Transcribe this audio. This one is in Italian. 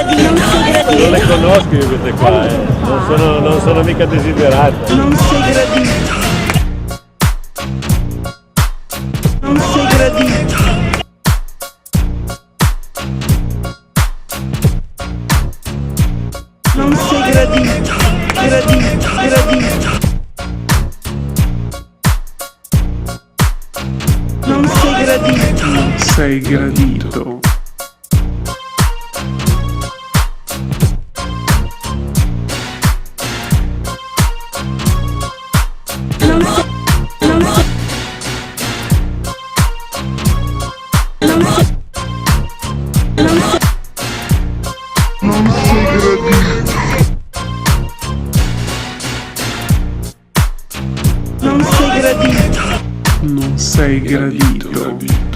gradito, non sei gradito. Non le conosco io queste qua, non sono mica desiderate. Non sei gradito. Non sei gradito. Non sei gradito, gradito, gradito. Non sei gradito. Non sei gradito. Non sei, non sei, non sei, non sei, Non sei gradito. non sei gradito. Non sei gradito.